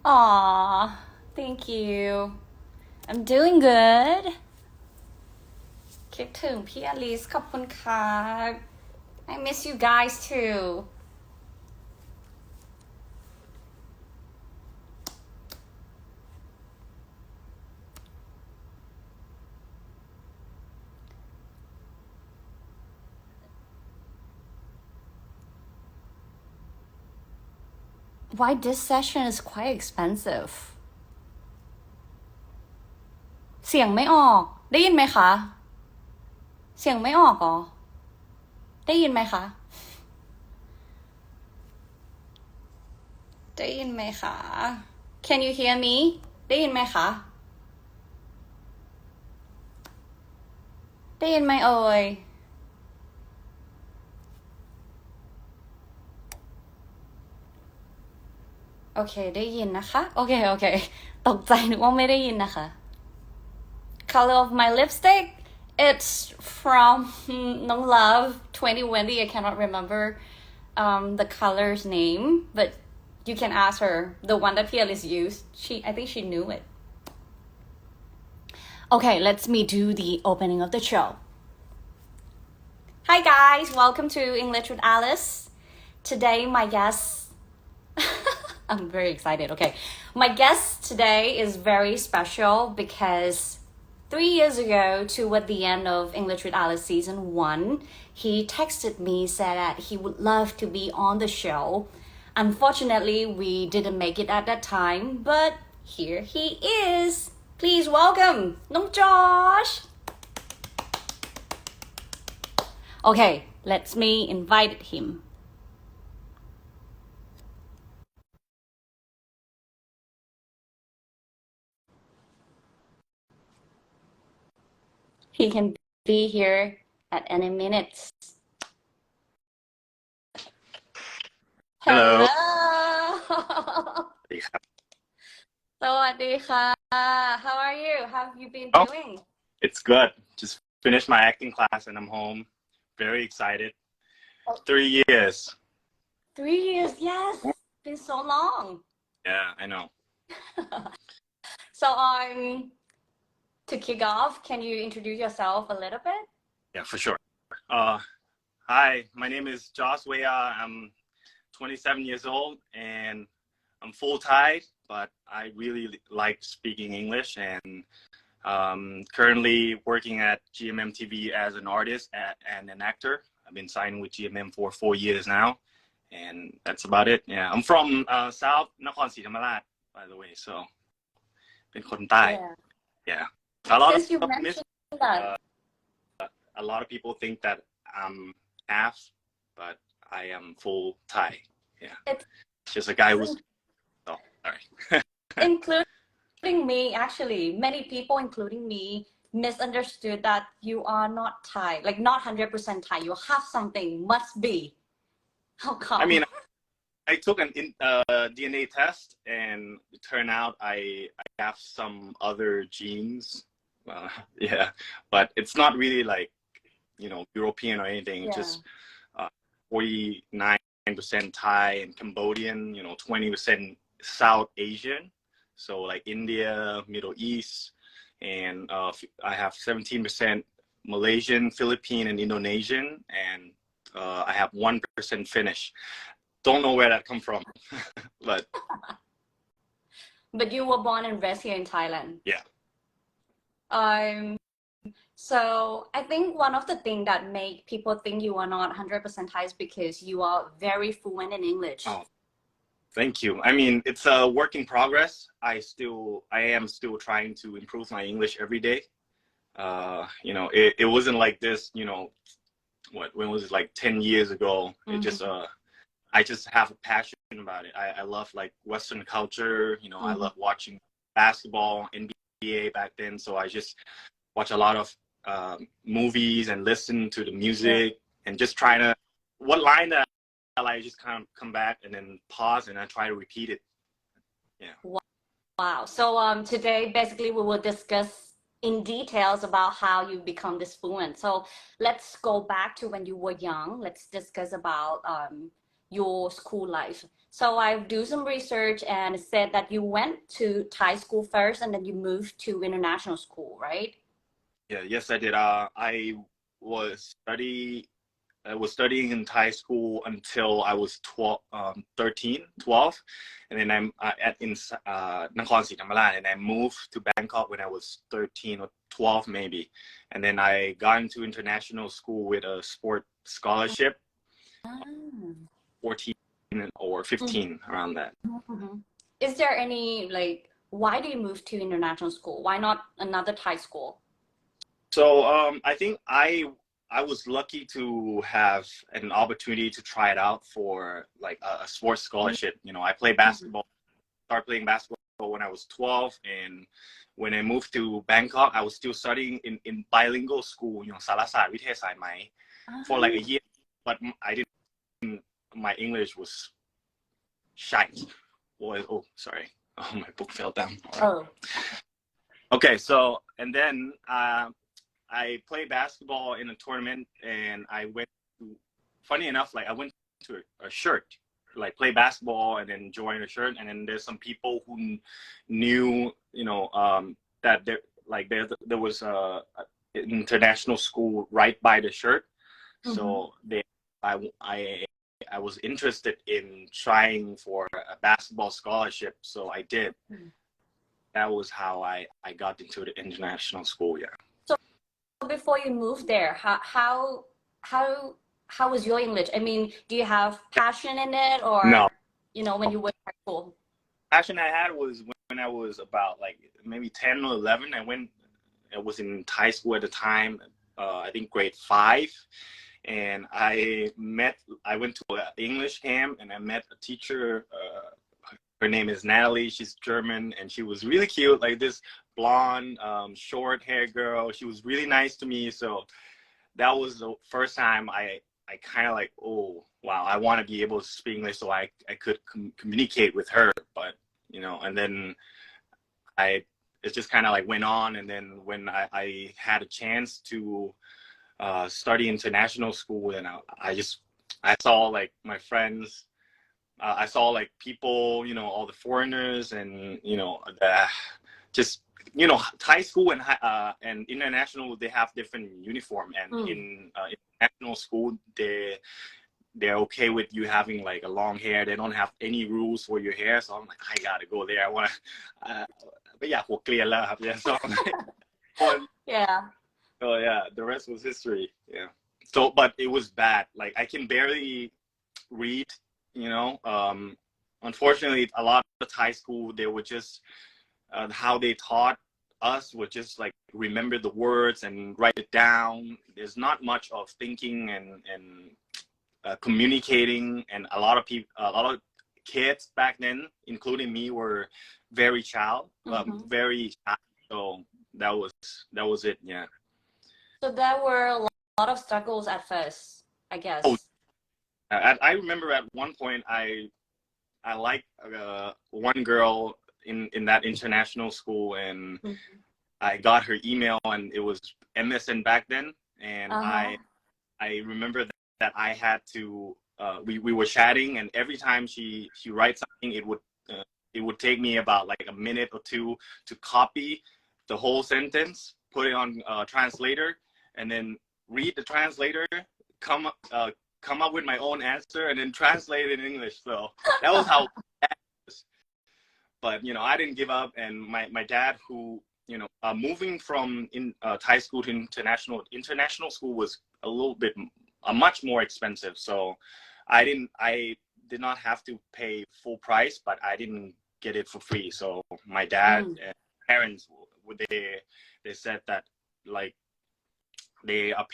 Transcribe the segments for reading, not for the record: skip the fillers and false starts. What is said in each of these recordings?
Aw, thank you. I'm doing good. คิดถึงพี่อลิสขอบคุณค่ะ I miss you guys too. Why this session is quite expensive? เสียงไม่ออกได้ยินไหมคะเสียงไม่ออกเหรอได้ยินไหมคะได้ยินไหมคะ Can you hear me ได้ยินไหมคะได้ยินไหมเอ่ยโอเคได้ยินนะคะโอเคตกใจนึกว่าไม่ได้ยินนะคะ Color of my lipstick it's from Nong Love 2020 I cannot remember the color's name but you can ask her the one that Pialis used I think she knew it okay let's me do the opening of the show hi guys welcome to English with Alice today my guest I'm very excited. Okay. My guest today is very special because 3 years ago, toward the end of English with Alice season 1, he texted me, said that he would love to be on the show. Unfortunately, we didn't make it at that time, but here he is. Please welcome Nong Josh. Okay, let's me invite him. He can be here at any minute. Hello. Hello. สวัสดีครับ สวัสดีค่ะ How are you? How have you been doing? It's good. Just finished my acting class and I'm home. Very excited. 3 years. 3 years, yes. Been so long. Yeah, I know. So to kick off, can you introduce yourself a little bit? Yeah, for sure. Hi, my name is Josh Weah. I'm 27 years old and I'm full Thai, but I really like speaking English and currently working at GMM TV as an artist and an actor. I've been signing with GMM for 4 years now, and that's about it. Yeah, I'm from South Nakhon Si Thammarat, by the way, so เป็นคนใต้ Yeah. Since you mentioned that. A lot of people think that I'm half, but I am full Thai. Yeah. It's just a guy who's all right. Including me, actually, many people, including me, misunderstood that you are not Thai, like not 100% Thai. You have something, must be. How come? I mean, I took an DNA test, and it turned out I have some other genes. Yeah, but it's not really like European or anything. Yeah. Just 49% Thai and Cambodian. 20% South Asian. So like India, Middle East, and I have 17% Malaysian, Philippine, and Indonesian, and I have 1% Finnish. Don't know where that come from, but you were born and raised here in Thailand. Yeah. So I think one of the things that make people think you are not 100% Thai is because you are very fluent in English. Oh, thank you. I mean, it's a work in progress. I am still trying to improve my English every day. It wasn't like this, when was it, like 10 years ago? It just I just have a passion about it. I love like Western culture, I love watching basketball, NBA back then. So I just watch a lot of movies and listen to the music and just trying to, what line that I just kind of come back and then pause and I try to repeat it. Yeah. Wow. So today basically we will discuss in details about how you become this fluent. So let's go back to when you were young. Let's discuss about your school life. So I do some research and it said that you went to Thai school first and then you moved to international school, right? Yeah, yes, I did. Was study I was studying in Thai school until I was 12, 13, 12. And then I'm at in Nakhon Si Thammarat, and I moved to Bangkok when I was 13 or 12 maybe. And then I got into international school with a sport scholarship, Ah. 14 or 15 around that. Mhm. Is there any like why do you move to international school? Why not another Thai school? So I think I was lucky to have an opportunity to try it out for like a sports scholarship. You know, I play Mhm. basketball, started playing basketball when I was 12, and when I moved to Bangkok, I was still studying in bilingual school, you know, สารศาสตร์วิทยาศาสตร์ไหม for like a Ah. year, but I didn't. My English was shite. Oh, sorry. Oh, my book fell down. All right. Oh. Okay, so and then I played basketball in a tournament, and I went to, funny enough, like I went to a shirt, like play basketball and then join a shirt. And then there's some people who knew, you know, that there was a international school right by the shirt. So I was interested in trying for a basketball scholarship. So I did. That was how I got into the international school. Yeah. So before you moved there, how was your English? I mean, do you have passion in it No, or when you were in high school? passion I had was when I was about like maybe 10 or 11. I was in Thai school at the time, I think grade 5. And I went to an English camp, and I met a teacher. Her name is Natalie. She's German, and she was really cute, like this blonde, short hair girl. She was really nice to me. So that was the first time I kind of like, oh, wow, I want to be able to speak English so I could communicate with her. But, and then it just kind of like went on. And then when I had a chance to study international school, and I saw like my friends, I saw like people, all the foreigners, and just Thai school and international, they have different uniform, and in international school they're okay with you having like a long hair. They don't have any rules for your hair. So I'm like, I gotta go there. I want to, but yeah, clear love. Yeah, so Yeah. oh yeah, the rest was history. Yeah. So, but it was bad. Like I can barely read. Unfortunately, a lot of Thai school, they would just how they taught us would just like remember the words and write it down. There's not much of thinking and communicating, and a lot of kids back then, including me, were very very shy. So that was it. Yeah. So there were a lot of struggles at first, I Oh, guess. I remember at one point I liked one girl in that international school, and I got her email, and it was MSN back then, and Uh-huh. I remember that I had to we were chatting, and every time she writes something, it would take me about like a minute or two to copy the whole sentence, put it on translator, and then read the translator, come up with my own answer, and then translate it in English. So that was how bad it was. But I didn't give up, and my dad, who moving from Thai school to international school was a little bit much more expensive. So I did not have to pay full price, but I didn't get it for free. So my dad and parents, they said that like they are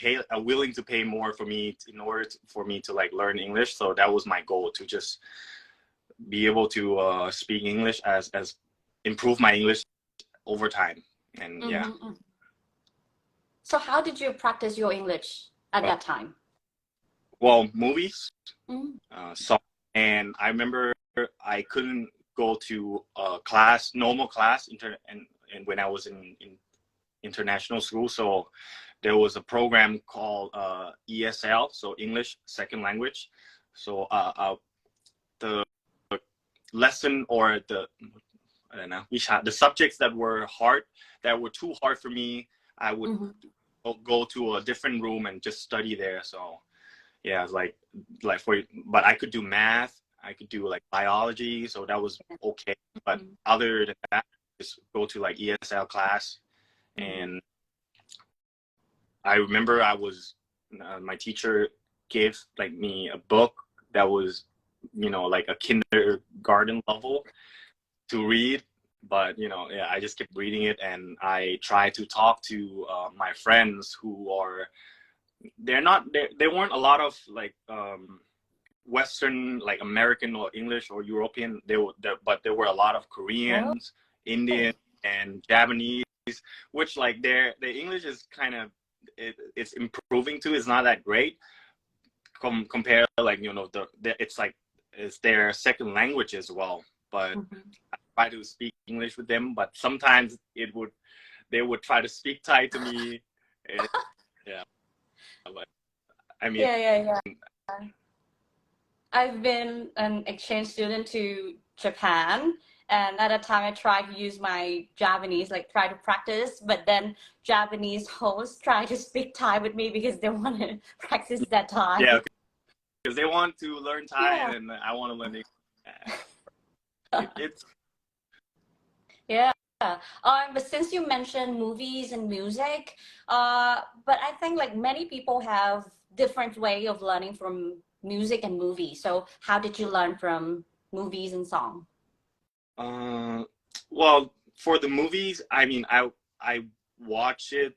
willing to pay more for me in order for me to like learn English. So that was my goal, to just be able to speak English as improve my English over time. And yeah. So how did you practice your English at that time? Well, movies, song, and I remember I couldn't go to normal class, and when I was in international school. So there was a program called ESL, so English Second Language. So the lesson or I don't know, the subjects that were too hard for me, I would go to a different room and just study there. So yeah, it's but I could do math, I could do like biology, so that was okay. But other than that, just go to like ESL class. And I remember my teacher gave like me a book that was, like a kindergarten level to read. But yeah, I just kept reading it, and I tried to talk to my friends who are there weren't a lot of like Western, like American or English or European. But there were a lot of Koreans, Indian, and Japanese, which like their English is kind of it's improving too. It's not that great compared like it's their second language as well. But I try to speak English with them, but sometimes they would try to speak Thai to me. And, yeah, but I mean, yeah. I've been an exchange student to Japan, and at that time I tried to use my Japanese, like try to practice, but then Japanese hosts try to speak Thai with me because they want to practice that Thai. Yeah, because they want to learn Thai, Yeah. and I want to learn English. It's Yeah. But since you mentioned movies and music, but I think like many people have different way of learning from music and movies. So how did you learn from movies and song? well, for the movies, I mean, I watch it.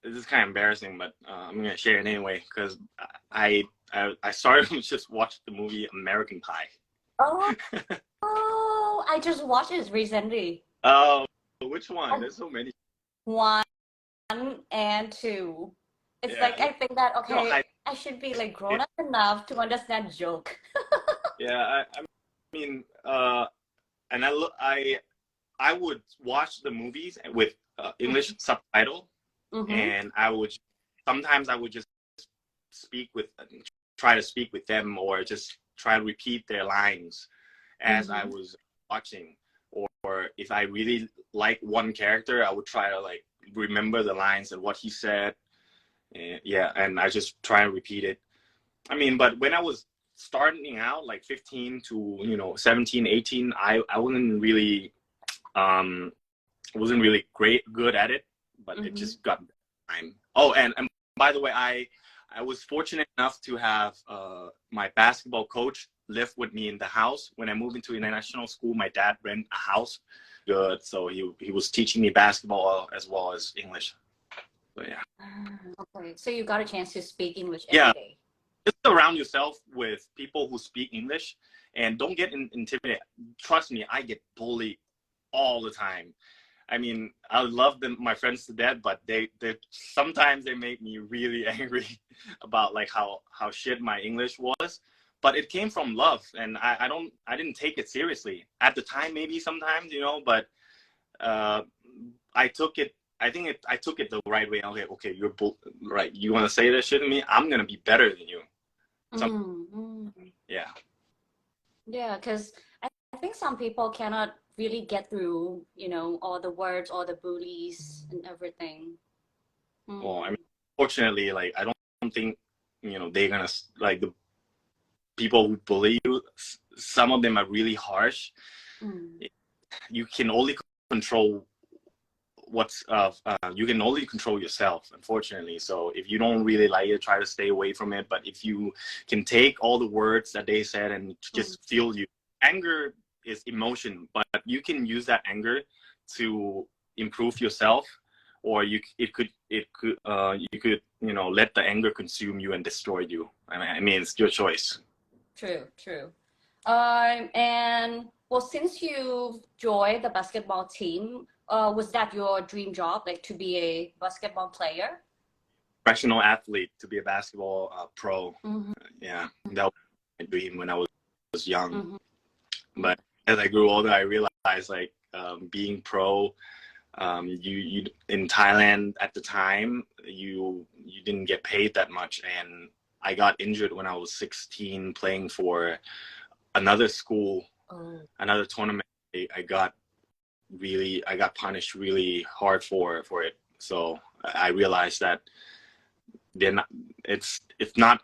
This is kind of embarrassing, but I'm gonna share it anyway because I started to just watch the movie American Pie. Oh, I just watched it recently. Oh, which one? There's so many. 1 and 2. It's Yeah. like I think that No, okay, I should be like grown up enough to understand joke. yeah, I mean, and I would watch the movies with English subtitle, and sometimes I would just try to speak with them, or just try to repeat their lines as I was watching. Or if I really like one character, I would try to like remember the lines and what he said. And I just try and repeat it. I mean, but when I was starting out, like 15 to 17, 18, I wasn't really good at it, but it just got time. Oh, and by the way, I was fortunate enough to have my basketball coach live with me in the house. When I moved into international school, my dad rented a house. Good, so he was teaching me basketball as well as English. So yeah. Okay, so you got a chance to speak English every day. Just surround yourself with people who speak English, and don't get intimidated. Trust me, I get bullied all the time. I mean, I love my friends to death, but they sometimes they make me really angry about like how shit my English was. But it came from love, and I didn't take it seriously at the time. Maybe sometimes, but I took it. I think I took it the right way. Okay, you're right. You want to say that shit to me? I'm gonna be better than you. Yeah. Yeah, because I think some people cannot really get through, all the words, all the bullies and everything. Well, I mean, fortunately, like I don't think they're gonna like the people who bully you. Some of them are really harsh. You can only control you can only control yourself, unfortunately. So if you don't really like it, try to stay away from it. But if you can take all the words that they said and just feel you, anger is emotion, but you can use that anger to improve yourself, or you could let the anger consume you and destroy you. I mean, it's your choice. True. And well, since you joined the basketball team, was that your dream job, like to be a basketball player? Professional athlete, to be a basketball pro. Yeah, that was my dream when I was young. But as I grew older, I realized like being pro, you in Thailand at the time, you didn't get paid that much, and I got injured when I was 16 playing for another school Oh. another tournament. I got punished really hard for it. So I realized that they're not, it's not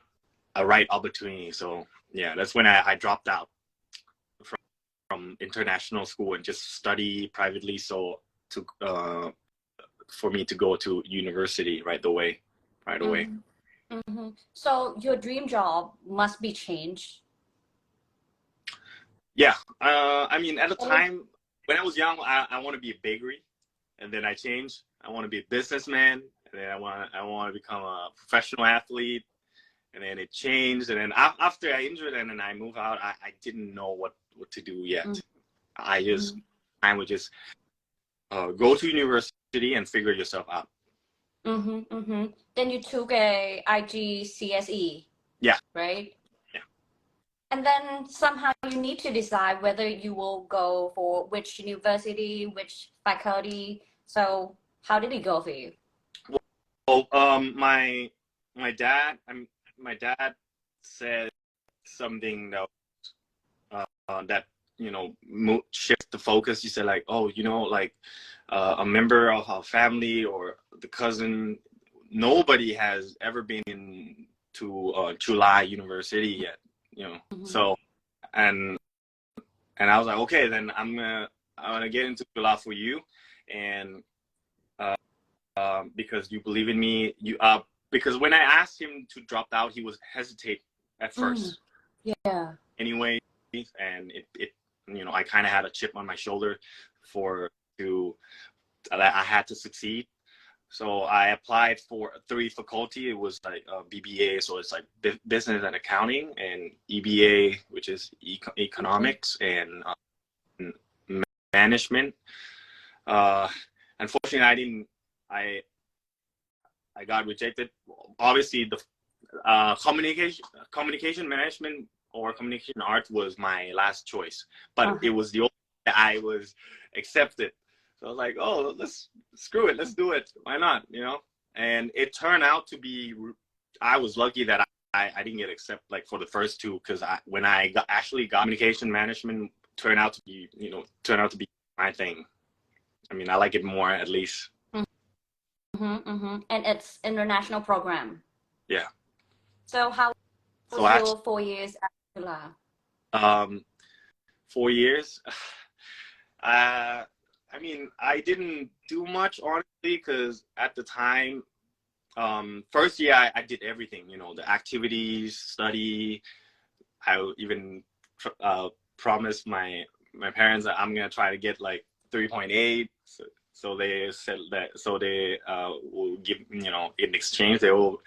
a right opportunity. So yeah, that's when I dropped out from international school and just study privately. So to for me to go to university right away. So your dream job must be changed. Yeah, I mean, at the time when I was young, I want to be a bakery, and then I changed. I want to be a businessman, and then I want to become a professional athlete, and then it changed. And then after I injured and then I moved out, I didn't know what to do yet. I would just go to university and figure yourself out. Then you took a IGCSE. Yeah. Right? Yeah. And then somehow you need to decide whether you will go for which university, which faculty. So how did it go for you? Well, my dad, my dad said something that shift the focus. He said like, oh, like a member of our family or the cousin, nobody has ever been to July University yet, So and I was like, okay, then I'm gonna get into July for you, and because you believe in me, because when I asked him to drop out, he was hesitate at first. Yeah. Anyway, and it I kind of had a chip on my shoulder I had to succeed. So I applied for 3 faculty. It was like BBA, so it's like business and accounting, and EBA, which is economics and management. Unfortunately, I got rejected. Obviously, the communication management or communication art was my last choice, but it was the only that I was accepted. So I was like, oh, screw it, let's do it. Why not? And it turned out to be, I was lucky that I didn't get accepted like for the first 2, because when I actually got communication management, turned out to be my thing. I mean, I like it more, at least. And it's international program. Yeah. So how was your 4 years at Tula? 4 years. I mean, I didn't do much, honestly, because at the time, first year I did everything. The activities, study. I even promised my parents that I'm gonna try to get like 3.8. So they said that. So they will give, in exchange they will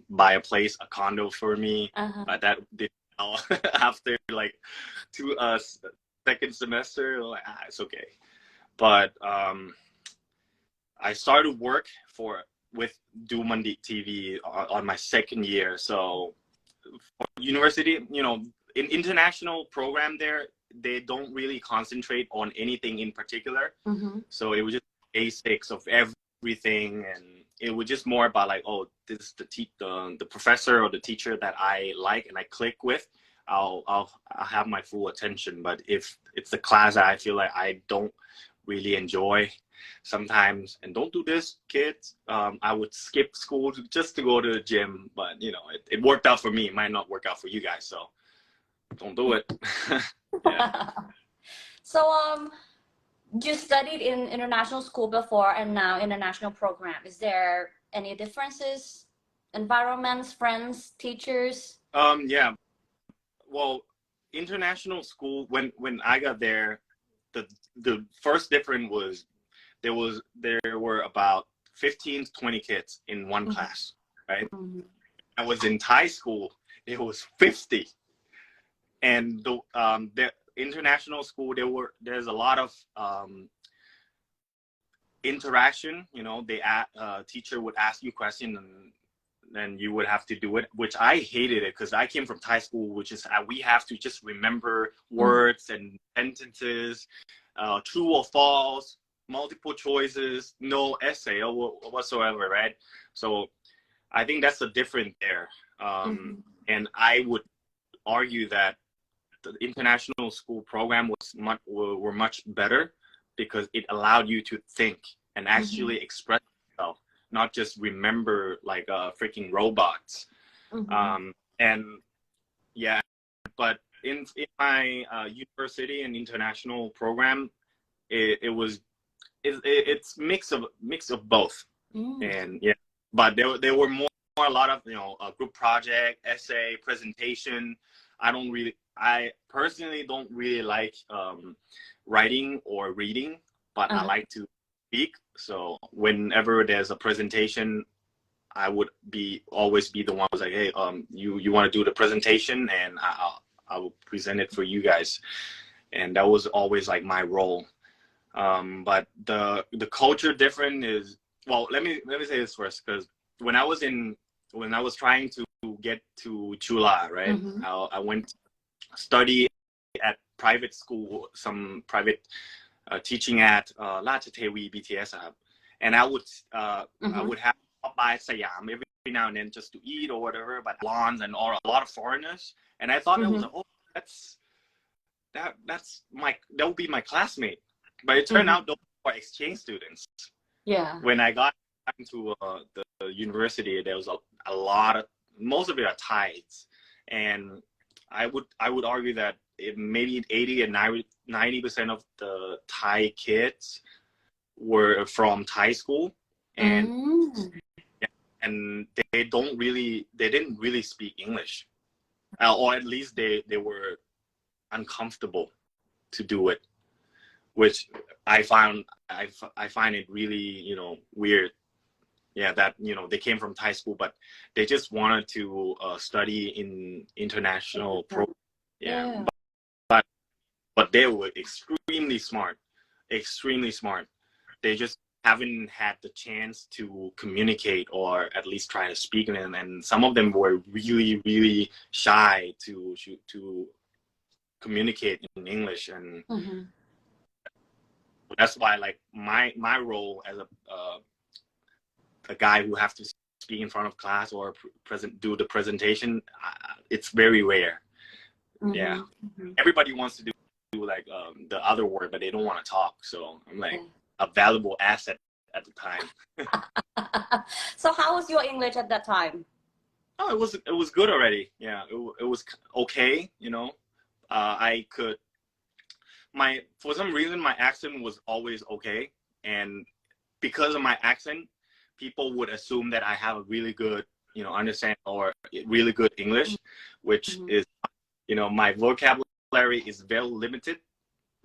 buy a place, a condo for me. But that did after like 2 second semester, like it's okay. But I started work with Do Mundi TV on my 2nd year. So for university, in international program there, they don't really concentrate on anything in particular. So it was just basics of everything, and it was just more about like, oh, this is the professor or the teacher that I like and I click with. I'll have my full attention. But if it's the class that I feel like I don't really enjoy sometimes, and don't do this, kids, I would skip school just to go to the gym. But it worked out for me. It might not work out for you guys, so don't do it. Yeah. So you studied in international school before and now international program. Is there any differences? Environments, friends, teachers? Yeah. Well, international school, when I got there, the first difference was there were about 15 to 20 kids in one class, right? I was in Thai school, it was 50. And the international school, there's a lot of interaction. Teacher would ask you questions, and then you would have to do it, which I hated it, because I came from Thai school, which is we have to just remember words and sentences, true or false, multiple choices, no essay or whatsoever, right? So I think that's the difference there. And I would argue that the international school program were much better because it allowed you to think and actually express yourself, not just remember like freaking robots. And yeah, but in my university and international program, it's mix of both. And yeah, but there were more a lot of a group project, essay, presentation. I personally don't really like writing or reading, but I like to speak. So whenever there's a presentation, I would always be the one who's like, hey, you want to do the presentation, and I will present it for you guys. And that was always like my role. But the culture different is, well, let me say this first, because when I was trying to get to Chula, right? I went to study at private school, some private teaching at Ratchathewi BTS, and I would have to stop by Siam every now and then just to eat or whatever, but lawns and a lot of foreigners, and I thought that was that would be my classmate, but it turned out those were exchange students. Yeah. When I got into the university, there was a lot of, most of it are Thais, and I would argue that maybe 80 and 90% of the Thai kids were from Thai school, and they didn't really speak English, or at least they were uncomfortable to do it, which I find it really weird. Yeah, that they came from Thai school, but they just wanted to study in international program. Yeah. But they were extremely smart. They just haven't had the chance to communicate or at least try to speak, and some of them were really, really shy to communicate in English, and that's why, like, my role as a guy who have to speak in front of class or do the presentation, it's very rare. Yeah. Everybody wants to do like the other work, but they don't want to talk. So I'm like a valuable asset at the time. So how was your English at that time? Oh, it was good already. Yeah, it was okay. I could for some reason my accent was always okay, and because of my accent, people would assume that I have a really good understand or really good English, which is my vocabulary is very limited,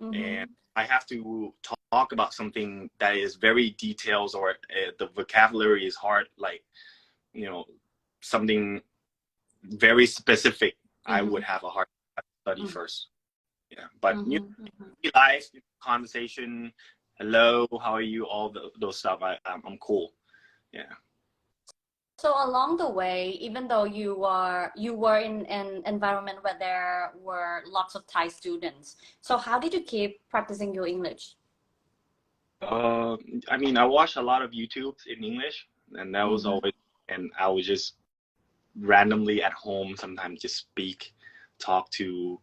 and I have to talk about something that is very detailed, or the vocabulary is hard, like something very specific. I would have a hard time to study first. Yeah, but life, conversation, hello, how are you, all those stuff, I'm cool. Yeah. So along the way, even though you were in an environment where there were lots of Thai students, so how did you keep practicing your English? I mean, I watched a lot of YouTubes in English, and that was always, and I would just randomly at home sometimes just talk to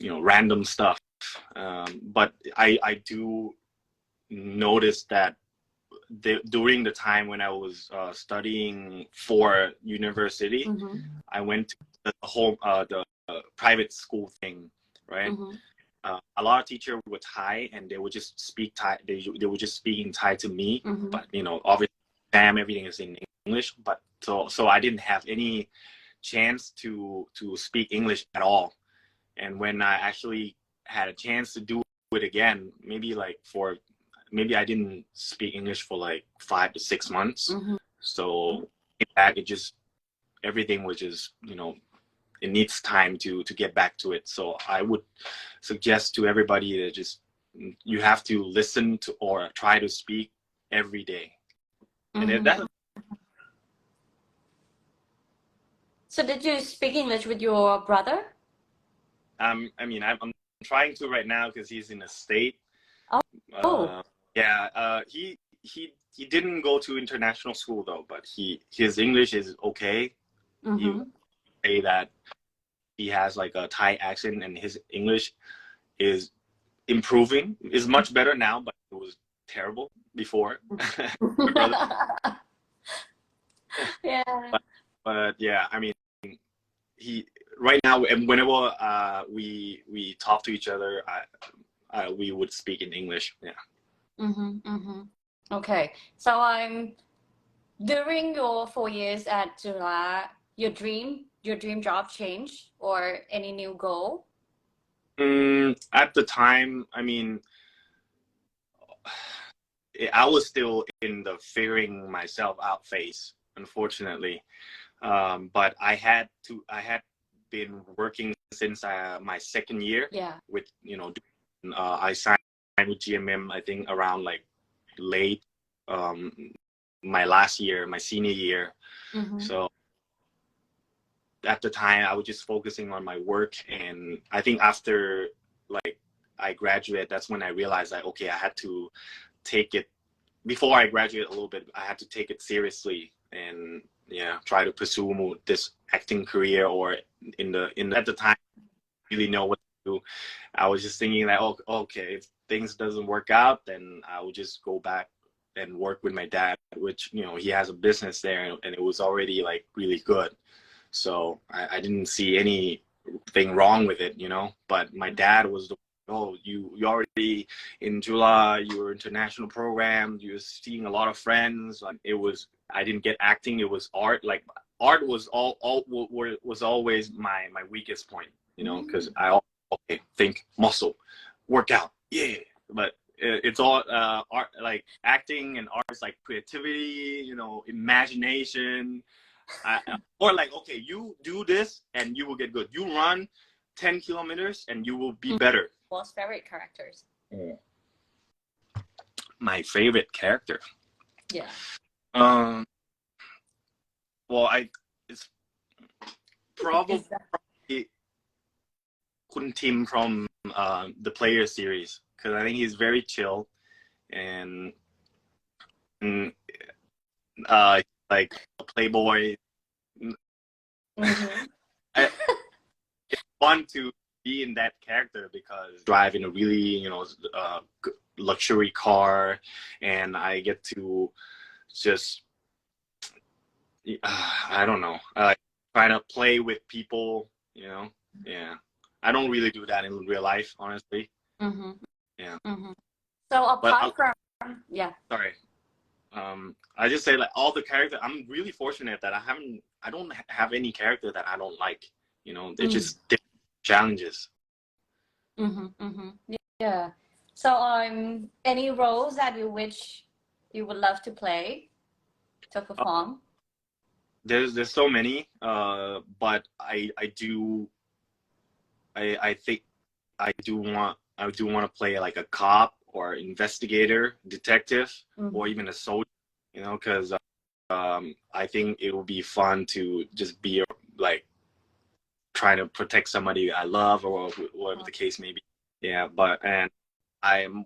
random stuff. But I do notice that during the time when I was studying for university, I went to the private school thing, right? A lot of teachers were Thai, and they would just speak Thai. They were just speaking Thai to me, but obviously, everything is in English. But so I didn't have any chance to speak English at all. And when I actually had a chance to do it again, maybe I didn't speak English for like 5 to 6 months. So in fact, everything was just, it needs time to get back to it. So I would suggest to everybody that you have to listen to or try to speak every day. And that's. So did you speak English with your brother? I mean, I'm trying to right now because he's in the state. Yeah, he didn't go to international school though, but his English is okay. He say that he has like a Thai accent, and his English is improving. Is much better now, but it was terrible before. My brother, Yeah. but yeah, I mean, he right now, and whenever we talk to each other, we would speak in English. Yeah. Okay. So during your 4 years at Jula, your dream job changed or any new goal? At the time, I mean, I was still in the figuring myself out phase, unfortunately. But I had been working since my second year. Yeah. With I signed with GMM, I think around like late um, my last year, my senior year. So at the time, I was just focusing on my work, and I think after like I graduated, that's when I realized that okay, I had to take it before I graduated a little bit. I had to take it seriously and try to pursue this acting career, or in the at the time really know what to do. I was just thinking that, oh, okay, if things doesn't work out, then I would just go back and work with my dad, which he has a business there, and it was already like really good. So I didn't see anything wrong with it, but my dad was you already in July, you were international program, you're seeing a lot of friends. Like I didn't get acting, it was art. Like art was was always my weakest point, because I think muscle, workout, yeah, but it's all art. Like acting and art is like creativity, imagination. Or like, okay, you do this and you will get good. You run 10 kilometers and you will be better. What's favorite characters? My favorite character. Yeah. Well, it's probably Kun Tim from the Player series, because I think he's very chill and like a playboy. It's fun to be in that character because driving a really luxury car, and I get to just I don't know, trying to play with people. I don't really do that in real life, honestly. So apart from sorry. I just say like all the characters, I'm really fortunate that I don't have any character that I don't like. They're just different challenges. Yeah. So any roles that you wish you would love to play, to perform? There's so many, but I think I do want to play like a cop or investigator, detective, or even a soldier, because I think it would be fun to just be like trying to protect somebody I love, or whatever the case may be. Yeah, and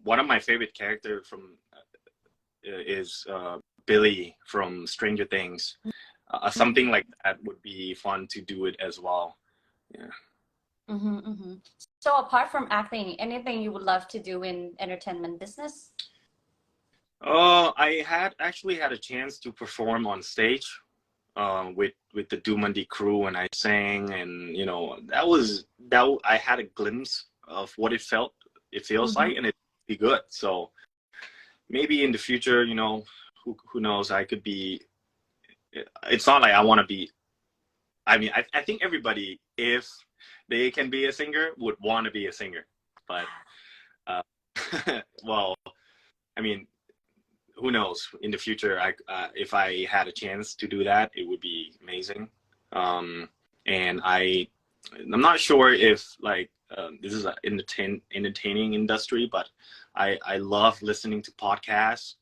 one of my favorite characters from is Billy from Stranger Things. Something like that would be fun to do it as well. Yeah. So apart from acting, anything you would love to do in entertainment business? I actually had a chance to perform on stage with the Dumandi crew, and I sang, and I had a glimpse of what it feels like, and it's pretty good. So maybe in the future, who knows, I could be. It's not like I want to be. I mean, I think everybody, if they can be a singer, would want to be a singer, but well, I mean, who knows? In the future, if I had a chance to do that, it would be amazing. And I'm not sure if like this is an entertaining industry, but I love listening to podcasts.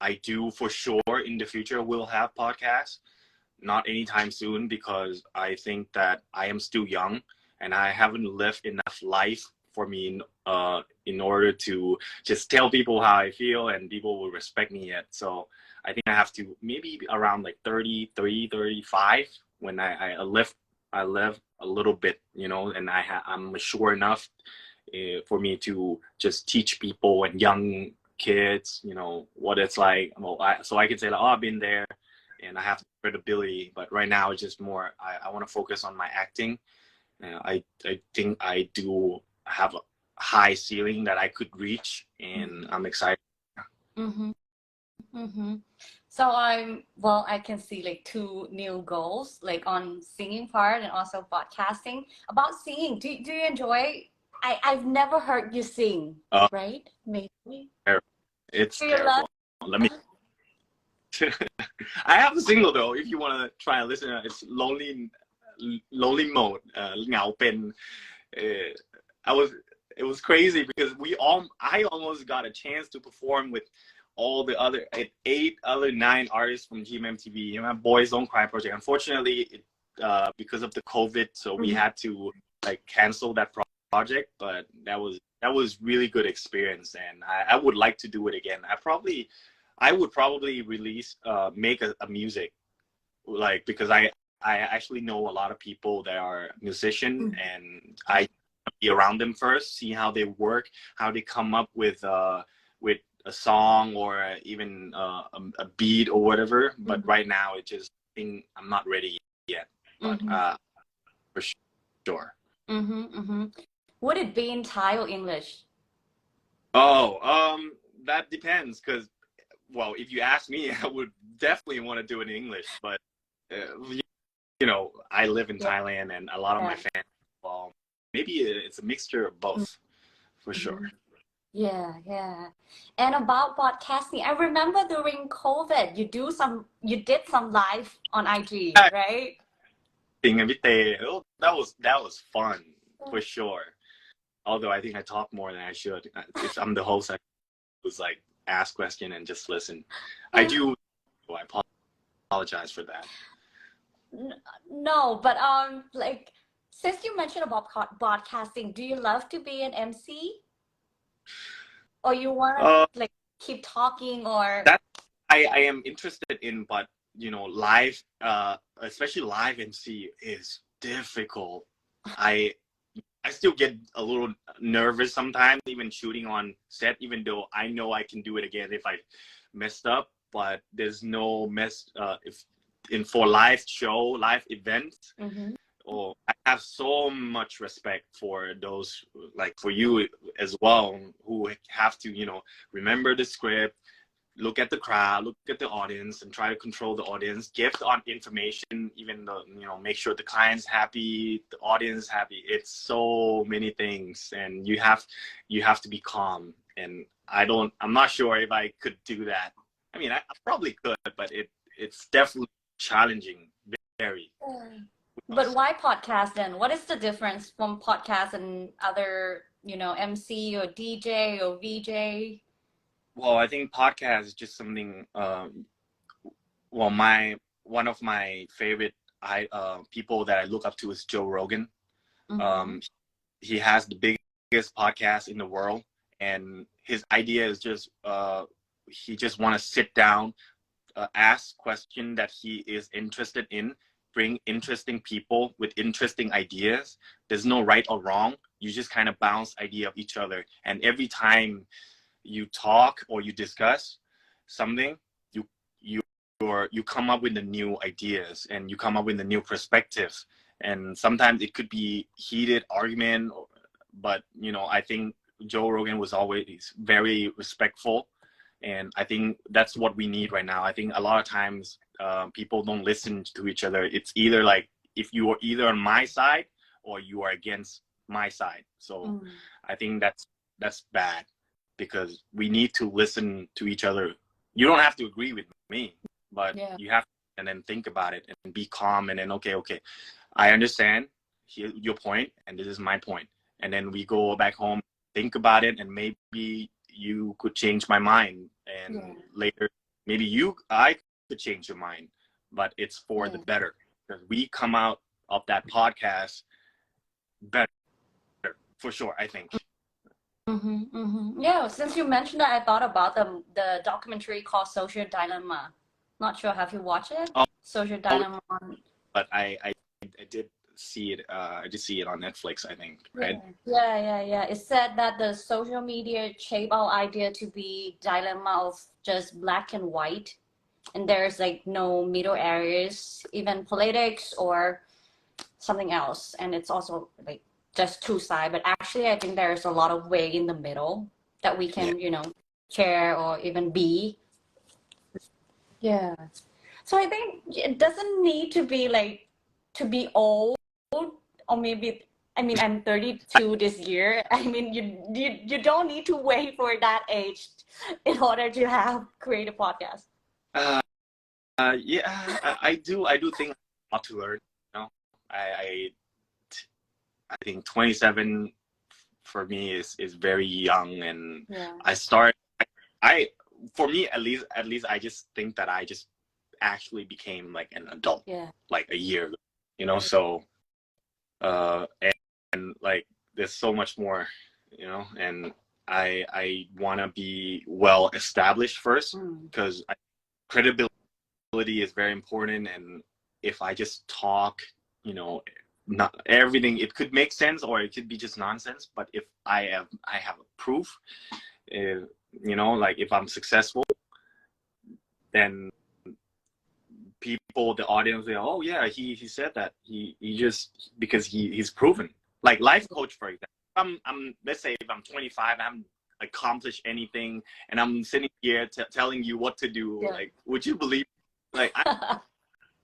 I do for sure in the future will have podcasts. Not anytime soon, because I think that I am still young and I haven't lived enough life for me in order to just tell people how I feel and people will respect me yet. So I think I have to maybe around like 33, 35 when I live I live a little bit, and I'm mature enough for me to just teach people and young kids, what it's like. Well, so I can say like, oh, I've been there, and I have credibility. But right now, it's just more. I want to focus on my acting. I think I do have a high ceiling that I could reach, and I'm excited. Mm-hmm. Mm-hmm. So I can see like two new goals, like on singing part and also podcasting. About singing, do you enjoy? I've never heard you sing, Uh, right? Maybe. it's Do you love? terrible. Let me. I have a single though. If you want to try and listen, it's lonely mode. เหงาเป็น I was it was crazy because I almost got a chance to perform with all the other 9 artists from Team MTV, Boys Don't Cry project. Unfortunately, because of the COVID, so we had to like cancel that project. But that was really good experience, and I would like to do it again. I would probably release make a music, like, because I actually know a lot of people that are musicians, and I be around them first, see how they work, how they come up with a song or even a beat or whatever. But right now, it just think I'm not ready yet. But for sure. Would it be in Thai or English? Oh, that depends. Because, well, if you ask me, I would definitely want to do it in English. But I live in Thailand, and a lot of my fans. Well, maybe it's a mixture of both, for sure. Yeah. And about podcasting, I remember during COVID, you did some live on IG, right? That was fun, for sure. Although I think I talk more than I should. If I'm the host, I was like ask question and just listen. I do. I apologize for that. No, but like since you mentioned about podcasting, do you love to be an MC? Or you want to like keep talking, or that I am interested in, but live, especially live MC is difficult. I still get a little nervous sometimes, even shooting on set, even though I know I can do it again if I messed up. But there's no for live show, live events. Oh, I have so much respect for those, like for you as well, who have to, remember the script, look at the crowd, look at the audience, and try to control the audience, give the information, even though, make sure the client's happy, the audience happy. It's so many things, and you have to be calm. And I'm not sure if I could do that. I mean, I probably could, but it's definitely challenging, very. But why podcast then? What is the difference from podcast and other, MC or DJ or VJ? Well, I think podcast is just something. Well, one of my favorite people that I look up to is Joe Rogan. He has the biggest podcast in the world, and his idea is just he just want to sit down, ask question that he is interested in, bring interesting people with interesting ideas. There's no right or wrong. You just kind of bounce idea of each other, and every time you talk or you discuss something, you come up with the new ideas, and you come up with the new perspectives. And sometimes it could be heated argument, but I think Joe Rogan was always very respectful, and I think that's what we need right now. I think a lot of times people don't listen to each other. It's either like if you are either on my side or you are against my side. So I think that's bad, because we need to listen to each other. You don't have to agree with me, but you have to, and then think about it and be calm, and then okay, I understand your point, and this is my point, and then we go back home, think about it, and maybe you could change my mind, and later maybe I could change your mind, but it's for the better, because we come out of that podcast better, for sure, I think. Yeah, since you mentioned that, I thought about the documentary called Social Dilemma. Not sure, have you watched it? Social Dilemma. But I did see it. I just see it on Netflix, I think, right? Yeah. It said that the social media shape our idea to be dilemma of just black and white, and there's like no middle areas, even politics or something else, and it's also like just two sides. But actually, I think there's a lot of way in the middle that we Yeah. can, share or even be. Yeah. So I think it doesn't need to be like to be old, or maybe I mean I'm 32 this year. I mean you don't need to wait for that age in order to have create a podcast. Uh, yeah, I do think a lot to learn. You know, I I think 27 for me is very young, and Yeah. I start. I for me at least I just think that I just actually became like an adult Yeah. like a year ago. You know, so and like there's so much more. You know, and I want to be well established first because credibility is very important, and if I just talk, you know, not everything, it could make sense or it could be just nonsense, but if I have a proof, you know, like if I'm successful, then people, the audience, say, oh yeah, he said that he just because he's proven, like life coach, for example. I'm let's say if I'm 25, I haven't accomplished anything, and I'm sitting here telling you what to do. Yeah. Like, would you believe? Like,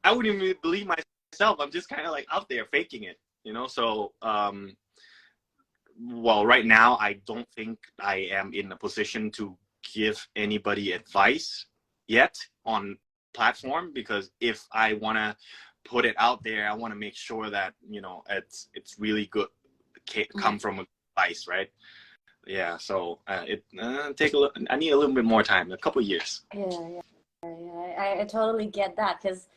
I wouldn't even believe myself. I'm just kind of like out there faking it, you know. So, well, right now I don't think I am in a position to give anybody advice yet on platform, because if I want to put it out there, I want to make sure that, you know, it's really good, come from advice, right? Yeah. So it take a little. I need a little bit more time, a couple years. Yeah. I totally get that because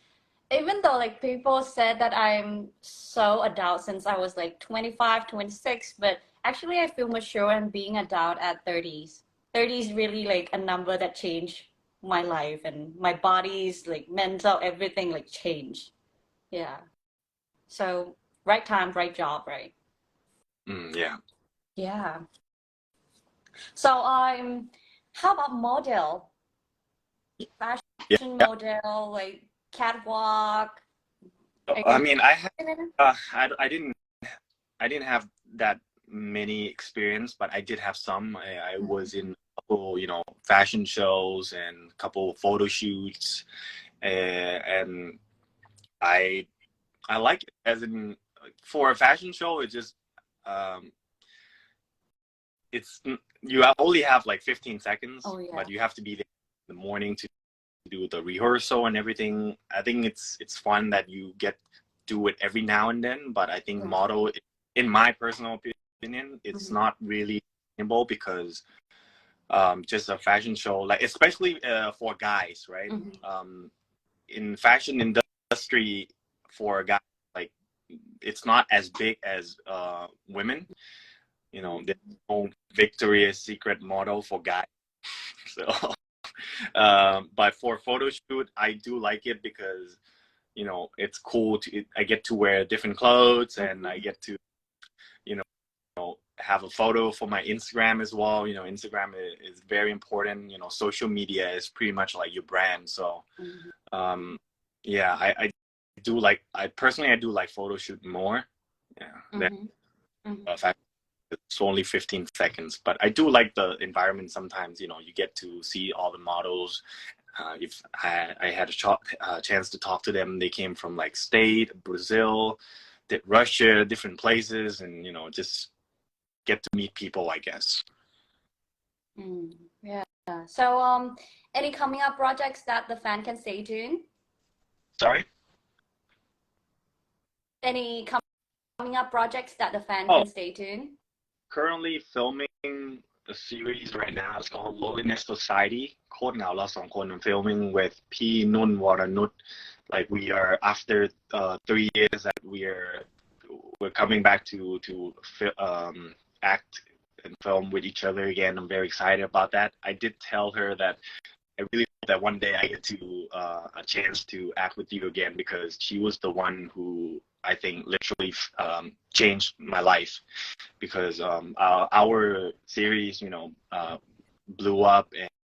even though like people said that I'm so adult since I was like 25, 26, but actually I feel mature and being adult at 30s. 30s really like a number that changed my life and my body's like mental, everything like changed. Yeah. So right time, right job, right? Yeah. Yeah. So how about model? Fashion Yeah. model, like catwalk. Are I you mean, interested in it? I didn't have that many experience, but I did have some. I was in a couple, you know, fashion shows and a couple photo shoots, and I I like it. As in, for a fashion show, it's just um, it's you only have like 15 seconds, Oh yeah. but you have to be there in the morning to do the rehearsal and everything. I think it's fun that you get do it every now and then, but I think Yeah. model, in my personal opinion, it's not really sustainable because just a fashion show, like especially for guys, right? In fashion industry, for a guy, like it's not as big as women. You know, there's no Victoria's Secret model for guys. So, but for photo shoot, I do like it because, you know, it's cool I get to wear different clothes, and I get to, you know, have a photo for my Instagram as well. You know, Instagram is very important. You know, social media is pretty much like your brand. So, yeah, I do like, I personally do like photo shoot more. Yeah. In fact, it's only 15 seconds, but I do like the environment sometimes. You know, you get to see all the models. If I had a chance to talk to them, they came from like State, Brazil, Russia, different places, and, you know, just get to meet people, I guess. Yeah. So any coming up projects that the fan can stay tuned? Sorry? Any coming up projects that the fan Oh, can stay tuned? currently filming a series right now. It's called Loneliness Society. โคตรเหงาเราสองคน I'm filming with P. Nun Waranut. Like, we are after 3 years that we're coming back to act and film with each other again. I'm very excited about that. I did tell her that I really hope that one day I get to a chance to act with you again, because she was the one who I think literally changed my life, because our series, blew up,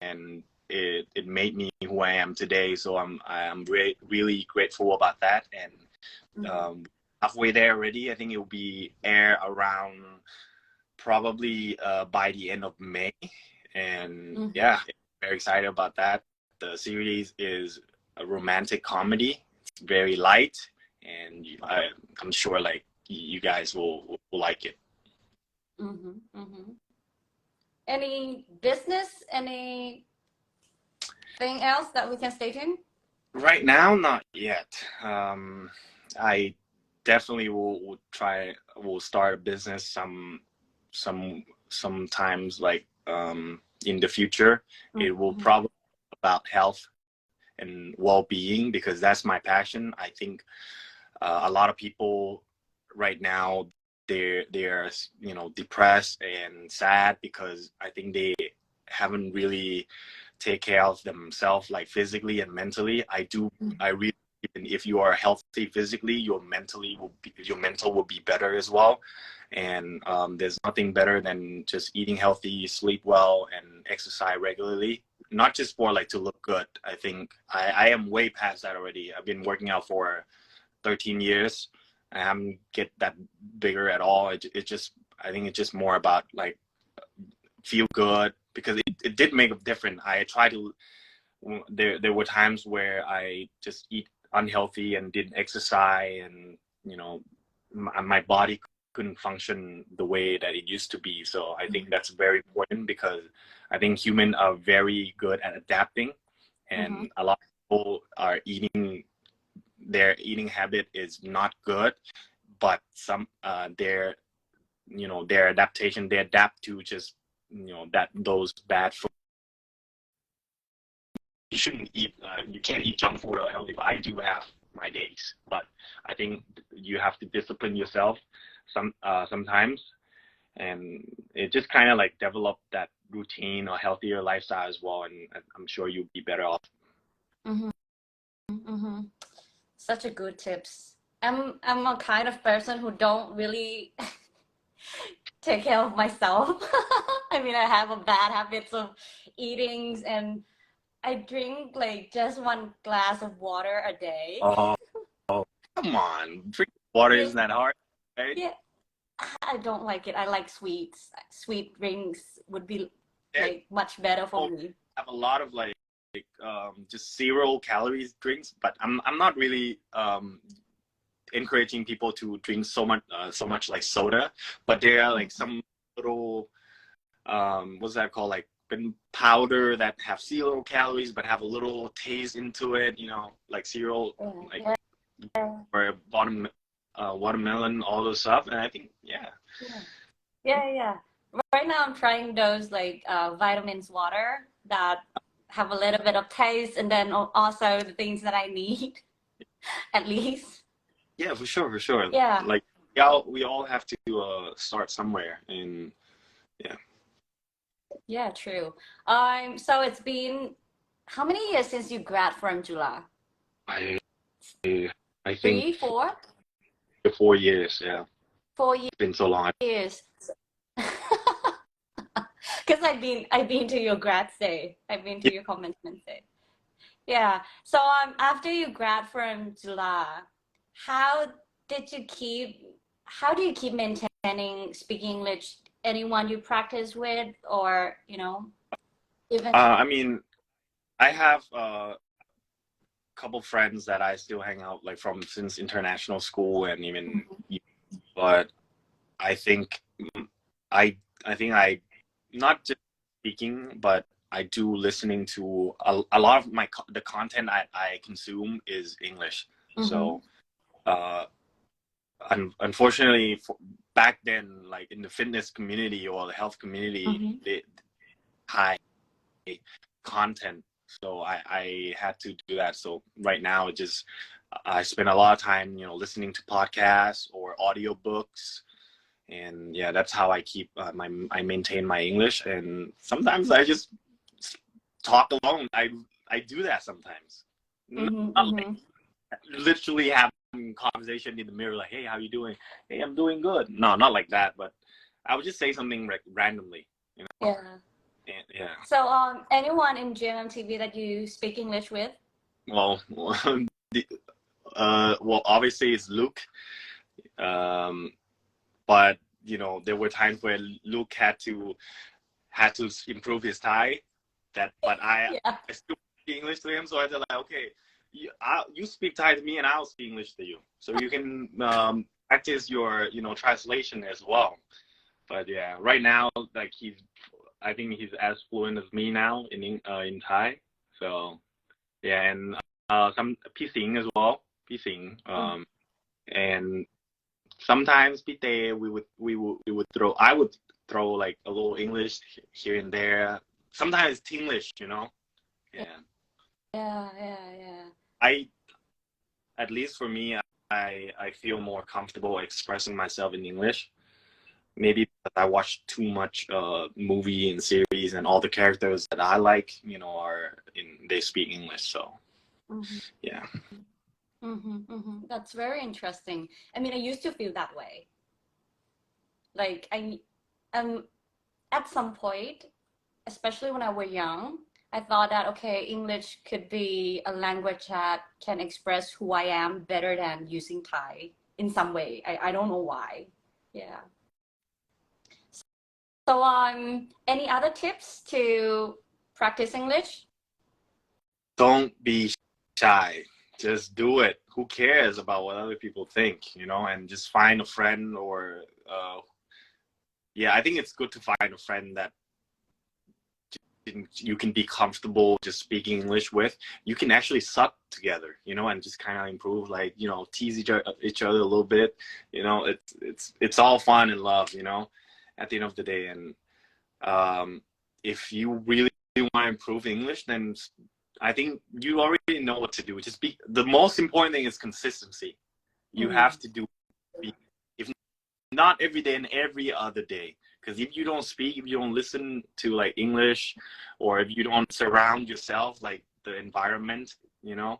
and it made me who I am today. So I'm really grateful about that. And halfway there already. I think it will be air around probably by the end of May. And yeah, very excited about that. The series is a romantic comedy. It's very light, and I'm sure like you guys will like it. Any business, anything else that we can stay tuned? Right now, not yet. I definitely will start a business sometimes, like in the future. It will probably be about health and well-being, because that's my passion. I think a lot of people right now, they're depressed and sad, because I think they haven't really take care of themselves, like physically and mentally. I really, if you are healthy physically, your mental will be better as well. And there's nothing better than just eating healthy, sleep well, and exercise regularly. Not just for like to look good. I think I am way past that already. I've been working out for 13 years. I haven't get that bigger at all. I think it's just more about like feel good, because it did make a difference. I tried to, there were times where I just eat unhealthy and didn't exercise, and my body couldn't function the way that it used to be. So I think that's very important, because I think humans are very good at adapting, and a lot of people are their eating habit is not good, but some their adaptation, they adapt to just those bad food. You shouldn't eat, you can't eat junk food or healthy. But I do have my days, but I think you have to discipline yourself sometimes, and it just kind of like develop that routine or healthier lifestyle as well. And I'm sure you'll be better off. Such a good tips. I'm a kind of person who don't really take care of myself. I mean, I have a bad habits of eatings, and I drink like just 1 glass of water a day. Oh, come on. Drinking water Yeah, isn't that hard, right? yeah, I don't like it. I like sweets. Sweet drinks would be like much better for me. Have a lot of like just 0 calories drinks, but I'm not really encouraging people to drink so much like soda. But there are like some little what's that called, like powder that have 0 calories but have a little taste into it, like cereal, like or watermelon, all those stuff. And I think Yeah. Right now I'm trying those like vitamins water that have a little bit of taste, and then also the things that I need at least. Yeah, for sure. Yeah. Like we all have to start somewhere. And Yeah, true. So it's been how many years since you grad from July? I think 3, 4? 4 years. Yeah, 4 it's been so long. years. Because I've been to your grad day. I've been to your commencement day. Yeah. So after you grad from July, how how do you keep maintaining speaking English? Anyone you practice with, or even I mean, I have a couple friends that I still hang out like from since international school, and even, but I think I I not just speaking, but I do listening to a lot of the content I consume is English. So unfortunately, back then, like in the fitness community or the health community, they high content, so I had to do that. So right now, I spend a lot of time listening to podcasts or audiobooks. And yeah, that's how I keep I maintain my English. And sometimes I just talk alone. I do that sometimes. Not like literally have conversation in the mirror, like, hey, how you doing? Hey, I'm doing good. No, not like that, but I would just say something like randomly, you know. Yeah. And, yeah. So, anyone in GMMTV that you speak English with? Well, well, obviously it's Luke. But you know, there were times where Luke had to improve his Thai. But Yeah. I still speak English to him, so I said like, okay, you speak Thai to me, and I'll speak English to you, so you can practice your translation as well. But yeah, right now, like I think he's as fluent as me now in Thai. So yeah, and some P as well, P and sometimes Pite we would throw I would throw like a little English here and there. Sometimes it's English, you know. Yeah. Yeah. I At least for me, I feel more comfortable expressing myself in English. Maybe because I watch too much movie and series, and all the characters that I like, they speak English. So Mm-hmm. yeah. That's very interesting. I mean, I used to feel that way. Like um, at some point, especially when I was young, I thought that okay, English could be a language that can express who I am better than using Thai in some way. I don't know why. Yeah. So any other tips to practice English? Don't be shy. Just do it. Who cares about what other people think, and just find a friend or yeah, I think it's good to find a friend that you can be comfortable just speaking English with. You can actually suck together, and just kind of improve, like, tease each other a little bit. It's all fun and love, at the end of the day. And if you really want to improve English, then I think you already know what to do. The most important thing is consistency. You have to do, if not every day and every other day. Because if you don't speak, if you don't listen to like English, or if you don't surround yourself like the environment, you're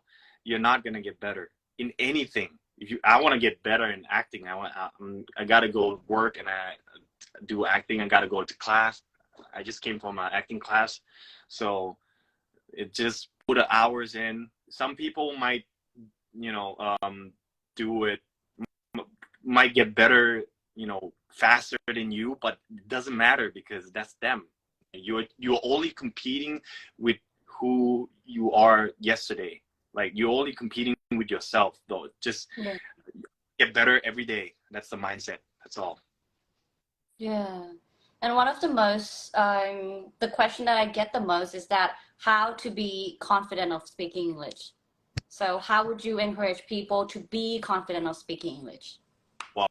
not gonna get better in anything. I want to get better in acting. I gotta go work and I do acting. I gotta go to class. I just came from an acting class, so it just put the hours in. Some people might, do it, might get better, faster than you, but it doesn't matter because that's them. You're only competing with who you are yesterday. Like, you're only competing with yourself, though. Just get better every day. That's the mindset. That's all. Yeah. And one of the question that I get the most is that how to be confident of speaking English. So how would you encourage people to be confident of speaking English? Well,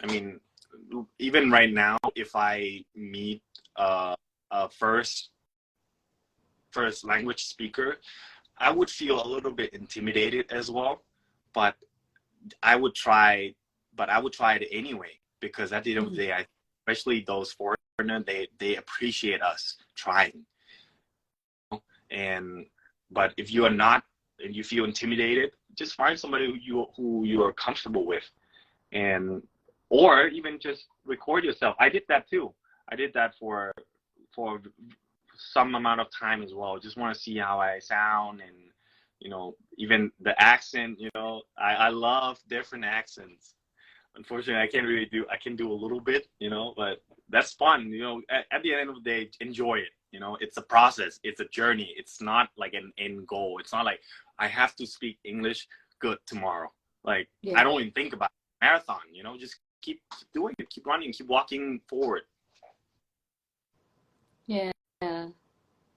I mean, even right now, if I meet a first language speaker, I would feel a little bit intimidated as well, but I would try. It anyway, because at the end of the day, especially those foreigners, they appreciate us trying. But if you are not, and you feel intimidated, just find somebody who you are comfortable with, or even just record yourself. I did that too. I did that for some amount of time as well. Just want to see how I sound, and even the accent. I love different accents. Unfortunately, I can do a little bit, but that's fun. At the end of the day, enjoy it. It's a process. It's a journey. It's not like an end goal. It's not like I have to speak English good tomorrow. Like, I don't even think about marathon, just keep doing it, keep running, keep walking forward. Yeah.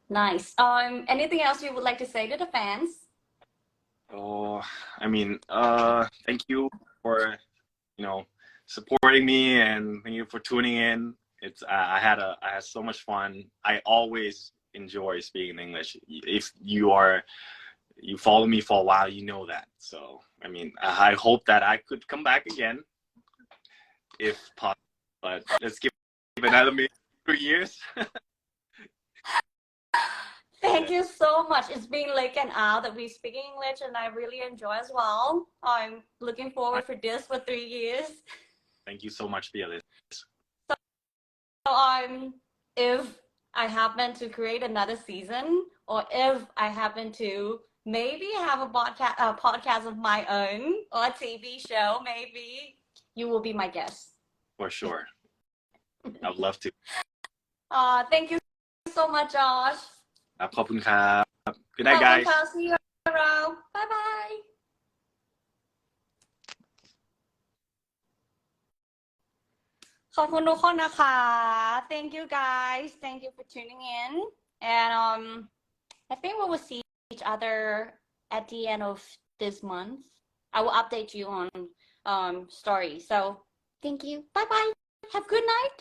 Nice. Anything else you would like to say to the fans? Oh, I mean, thank you for, supporting me, and thank you for tuning in. I had so much fun. I always enjoy speaking English. If you follow me for a while, you know that. So, I mean, I hope that I could come back again if possible, but let's give another maybe 2 years. Thank you so much. It's been like an hour that we speak English, and I really enjoy as well. I'm looking forward for this for 3 years. Thank you so much, Fearless. So if I happen to create another season, or if I happen to maybe have a podcast of my own, or a TV show, maybe you will be my guest. For sure. I would love to. Thank you so much, Josh. ครับขอบคุณครับ Good ขอบ night, คุณ guys. ค่ะ See you around. Bye bye. ขอบคุณทุกคนนะคะ Thank you guys. Thank you for tuning in. And I think we will see each other at the end of this month. I will update you on story. So thank you. Bye bye. Have a good night.